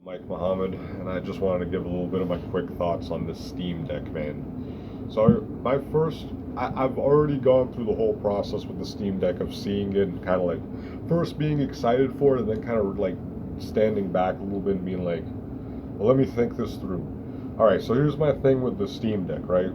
Mike Muhammad, and I just wanted to give a little bit of my quick thoughts on this Steam Deck, man. So I've already gone through the whole process with the Steam Deck of seeing it, and kind of like first being excited for it, and then kind of like standing back a little bit and being like, well, let me think this through. All right, so here's my thing with the Steam Deck, right?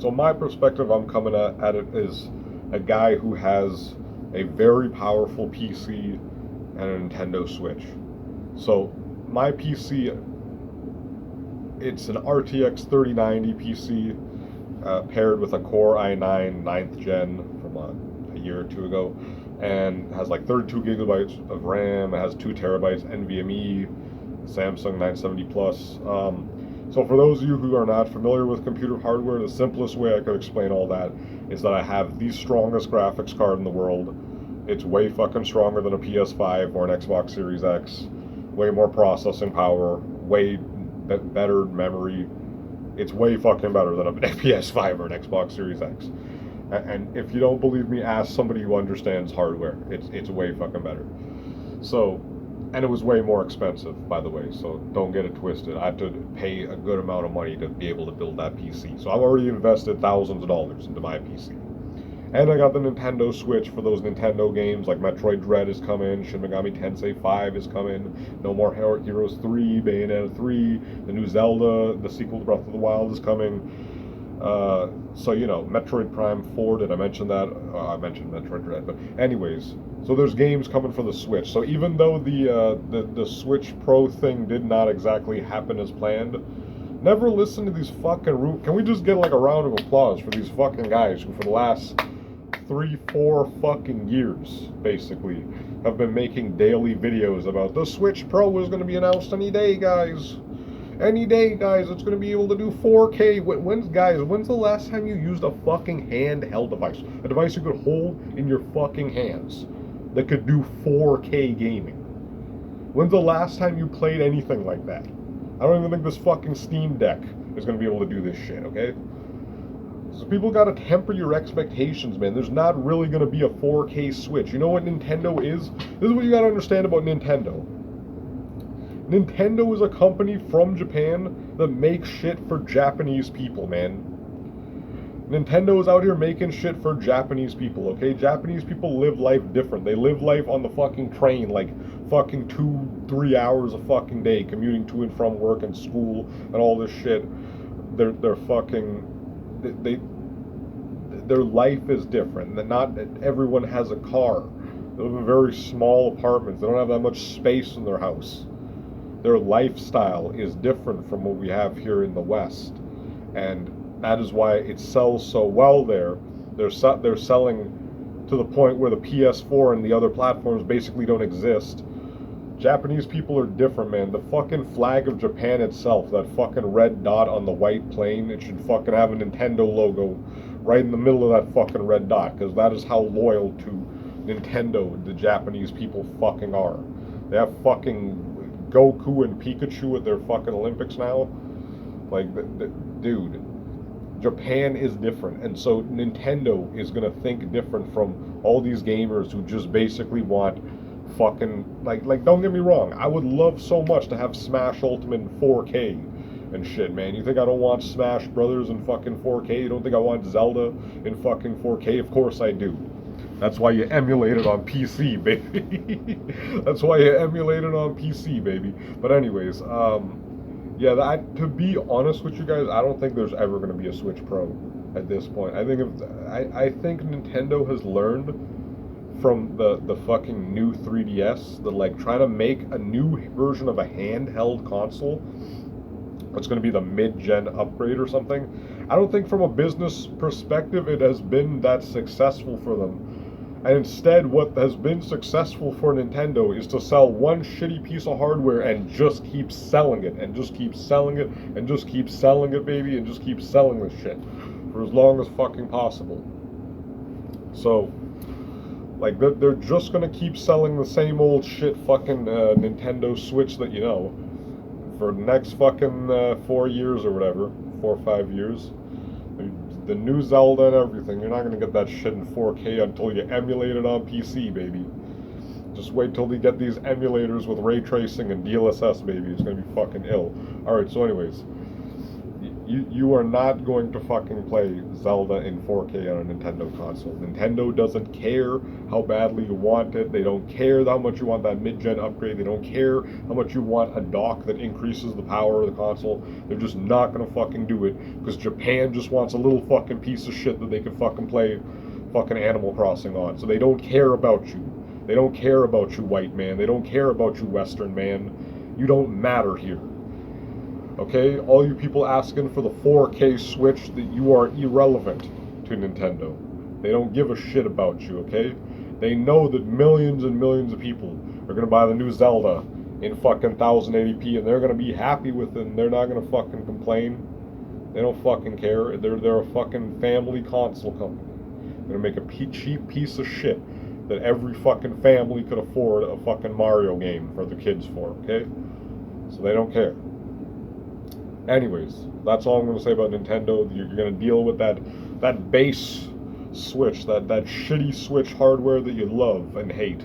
So my perspective, I'm coming at it is a guy who has a very powerful PC and a Nintendo Switch. So my PC, it's an RTX 3090 PC paired with a Core i9 ninth gen from a year or two ago, and has like 32 gigabytes of RAM. It has 2 terabytes NVMe, Samsung 970 Plus. So for those of you who are not familiar with computer hardware, the simplest way I could explain all that is that I have the strongest graphics card in the world. It's way fucking stronger than a PS5 or an Xbox Series X. Way more processing power, way better memory. It's way fucking better than a PS5 or an Xbox Series X. And if you don't believe me, ask somebody who understands hardware. It's way fucking better. So, and it was way more expensive, by the way. So don't get it twisted. I had to pay a good amount of money to be able to build that PC. So I've already invested thousands of dollars into my PC. And I got the Nintendo Switch for those Nintendo games like Metroid Dread is coming, Shin Megami Tensei 5 is coming, No More Heroes 3, Bayonetta 3, the new Zelda, the sequel to Breath of the Wild is coming. So, Metroid Prime 4, did I mention that? I mentioned Metroid Dread, but anyways, so there's games coming for the Switch. So even though the Switch Pro thing did not exactly happen as planned, never listen to these fucking Can we just get like a round of applause for these fucking guys who for the last 3, 4 fucking years, basically, have been making daily videos about the Switch Pro is going to be announced any day, guys. Any day, guys. It's going to be able to do 4K. When's the last time you used a fucking handheld device? A device you could hold in your fucking hands that could do 4K gaming? When's the last time you played anything like that? I don't even think this fucking Steam Deck is going to be able to do this shit, okay? So people gotta temper your expectations, man. There's not really gonna be a 4K Switch. You know what Nintendo is? This is what you gotta understand about Nintendo. Nintendo is a company from Japan that makes shit for Japanese people, man. Nintendo is out here making shit for Japanese people, okay? Japanese people live life different. They live life on the fucking train, like fucking 2, 3 hours a fucking day, commuting to and from work and school and all this shit. They're fucking they their life is different. Not everyone has a car. They live in very small apartments. They don't have that much space in their house. Their lifestyle is different from what we have here in the West, and that is why it sells so well there. They're selling to the point where the PS4 and the other platforms basically don't exist. Japanese people are different, man. The fucking flag of Japan itself, that fucking red dot on the white plane, it should fucking have a Nintendo logo right in the middle of that fucking red dot, because that is how loyal to Nintendo the Japanese people fucking are. They have fucking Goku and Pikachu at their fucking Olympics now. Like, dude, Japan is different, and so Nintendo is gonna think different from all these gamers who just basically want fucking like don't get me wrong, I would love so much to have Smash Ultimate in 4K and shit, man. You think I don't want Smash Brothers in fucking 4K? You don't think I want Zelda in fucking 4K? Of course I do. That's why you emulate it on PC, baby. That's why you emulate it on PC, baby. But anyways, yeah, to be honest with you guys, I don't think there's ever going to be a Switch Pro at this point. I think Nintendo has learned from the fucking new 3DS, that like trying to make a new version of a handheld console. It's going to be the mid-gen upgrade or something. I don't think from a business perspective it has been that successful for them. And instead, what has been successful for Nintendo is to sell one shitty piece of hardware and just keep selling it, and just keep selling it, and just keep selling it, baby, and just keep selling this shit for as long as fucking possible. So, like, they're just gonna keep selling the same old shit fucking Nintendo Switch that you know for the next fucking 4 years or whatever, 4 or 5 years. The new Zelda and everything, you're not gonna get that shit in 4K until you emulate it on PC, baby. Just wait till they get these emulators with ray tracing and DLSS, baby. It's gonna be fucking ill. Alright, so anyways, you are not going to fucking play Zelda in 4K on a Nintendo console. Nintendo doesn't care how badly you want it. They don't care how much you want that mid-gen upgrade. They don't care how much you want a dock that increases the power of the console. They're just not gonna fucking do it because Japan just wants a little fucking piece of shit that they can fucking play fucking Animal Crossing on. So they don't care about you. They don't care about you, white man. They don't care about you, Western man. You don't matter here. Okay? All you people asking for the 4K Switch, that you are irrelevant to Nintendo. They don't give a shit about you, okay? They know that millions and millions of people are gonna buy the new Zelda in fucking 1080p and they're gonna be happy with it and they're not gonna fucking complain. They don't fucking care. They're a fucking family console company. They're gonna make a cheap piece of shit that every fucking family could afford a fucking Mario game for their kids for, okay? So they don't care. Anyways, that's all I'm going to say about Nintendo. You're going to deal with that base Switch, that shitty Switch hardware that you love and hate.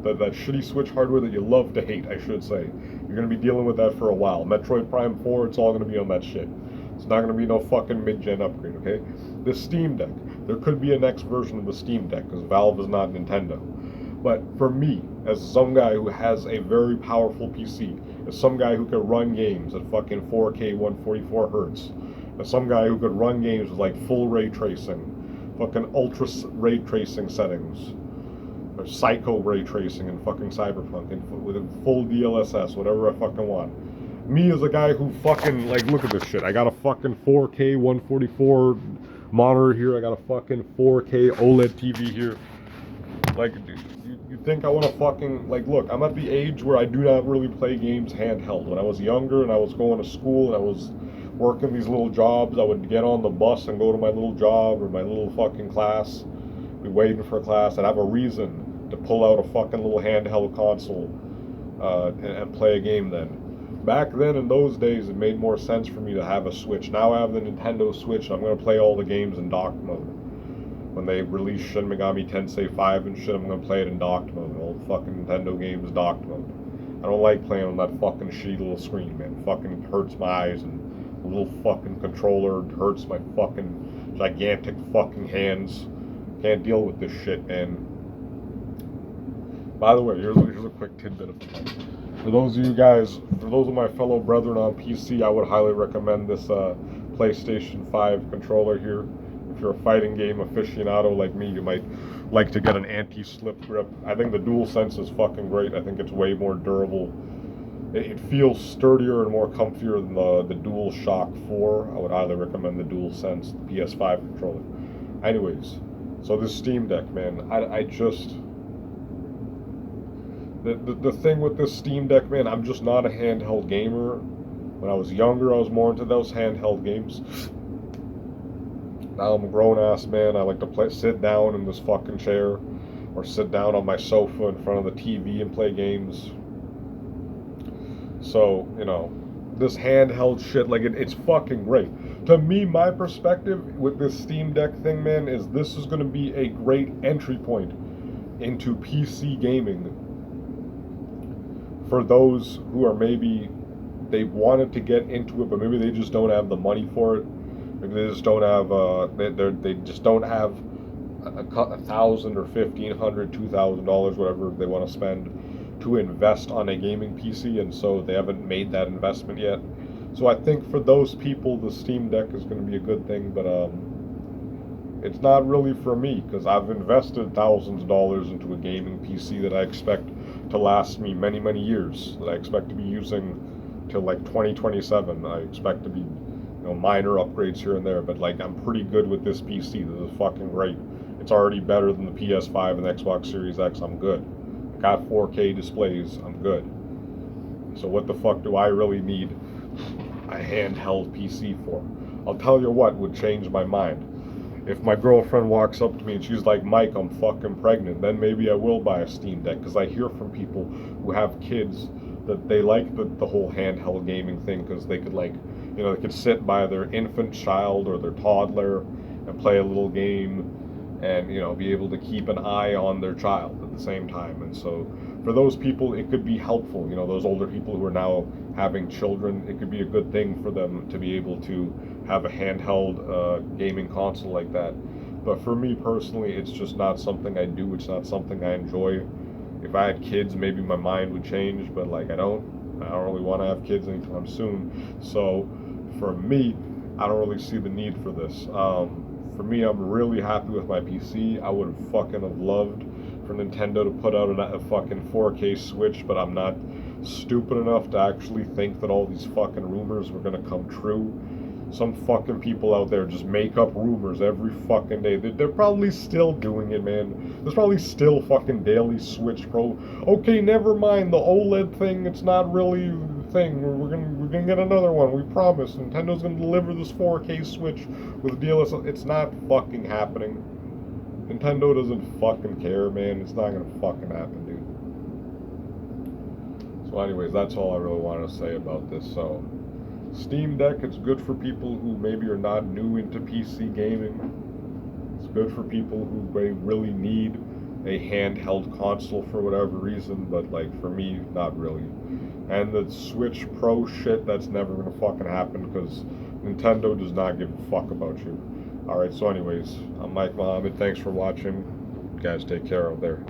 That shitty Switch hardware that you love to hate, I should say. You're going to be dealing with that for a while. Metroid Prime 4, it's all going to be on that shit. It's not going to be no fucking mid-gen upgrade, okay? The Steam Deck. There could be a next version of the Steam Deck, because Valve is not Nintendo. But for me, as some guy who has a very powerful PC, as some guy who could run games at fucking 4K 144 hertz, as some guy who could run games with like full ray tracing, fucking ultra ray tracing settings, or psycho ray tracing in fucking Cyberpunk, and with full DLSS, whatever I fucking want. Me as a guy who fucking, like, look at this shit. I got a fucking 4K 144 monitor here. I got a fucking 4K OLED TV here. Like, you think I want to fucking, like, look, I'm at the age where I do not really play games handheld. When I was younger and I was going to school and I was working these little jobs, I would get on the bus and go to my little job or my little fucking class, be waiting for class, and have a reason to pull out a fucking little handheld console and play a game then. Back then, in those days, it made more sense for me to have a Switch. Now I have the Nintendo Switch, and I'm going to play all the games in dock mode. When they release Shin Megami Tensei 5 and shit, I'm going to play it in docked mode. All the fucking Nintendo games docked mode. I don't like playing on that fucking shitty little screen, man. It fucking hurts my eyes, and the little fucking controller hurts my fucking gigantic fucking hands. Can't deal with this shit, man. By the way, here's a quick tidbit of fun. For those of you guys, for those of my fellow brethren on PC, I would highly recommend this PlayStation 5 controller here. If you're a fighting game aficionado like me, you might like to get an anti-slip grip. I think the DualSense is fucking great. I think it's way more durable. It feels sturdier and more comfier than the DualShock 4. I would highly recommend the DualSense, the PS5 controller. Anyways, so this Steam Deck, man, I just... The thing with this Steam Deck, man, I'm just not a handheld gamer. When I was younger, I was more into those handheld games. Now I'm a grown-ass man. I like to sit down in this fucking chair or sit down on my sofa in front of the TV and play games. So, you know, this handheld shit, like, it's fucking great. To me, my perspective with this Steam Deck thing, man, is this is going to be a great entry point into PC gaming for those who are maybe, they wanted to get into it, but maybe they just don't have the money for it. Maybe they just don't have, they just don't have $1,000 or $1,500, $2,000, whatever they want to spend to invest on a gaming PC, and so they haven't made that investment yet. So I think for those people, the Steam Deck is going to be a good thing, but it's not really for me, because I've invested thousands of dollars into a gaming PC that I expect to last me many, many years, that I expect to be using till like 2027. I expect to be, you know, minor upgrades here and there, but like I'm pretty good with this PC. This is fucking great. It's already better than the PS5 and the Xbox Series X. I'm good. I got 4K displays. I'm good. So what the fuck do I really need a handheld PC for? I'll tell you what would change my mind. If my girlfriend walks up to me and she's like, Mike, I'm fucking pregnant, then maybe I will buy a Steam Deck, because I hear from people who have kids that they like the whole handheld gaming thing, because they could, like, you know, they could sit by their infant child or their toddler and play a little game and, you know, be able to keep an eye on their child at the same time. And so for those people, it could be helpful. You know, those older people who are now having children, it could be a good thing for them to be able to have a handheld gaming console like that. But for me personally, it's just not something I do. It's not something I enjoy. If I had kids, maybe my mind would change, but like I don't. I don't really want to have kids anytime soon. So for me, I don't really see the need for this. For me, I'm really happy with my PC. I would have fucking have loved for Nintendo to put out a fucking 4K Switch, but I'm not stupid enough to actually think that all these fucking rumors were gonna come true. Some fucking people out there just make up rumors every fucking day. They're probably still doing it, man. There's probably still fucking daily Switch Pro. Okay, never mind the OLED thing. It's not really the thing. We're gonna get another one. We promise. Nintendo's gonna deliver this 4K Switch with DLSS. It's not fucking happening. Nintendo doesn't fucking care, man. It's not gonna fucking happen, dude. So anyways, that's all I really wanted to say about this. So Steam Deck, it's good for people who maybe are not new into PC gaming. It's good for people who may really need a handheld console for whatever reason, but like for me, not really. And the Switch Pro shit, that's never gonna fucking happen because Nintendo does not give a fuck about you. Alright, so anyways, I'm Mike Mohammed. Thanks for watching. You guys take care out there.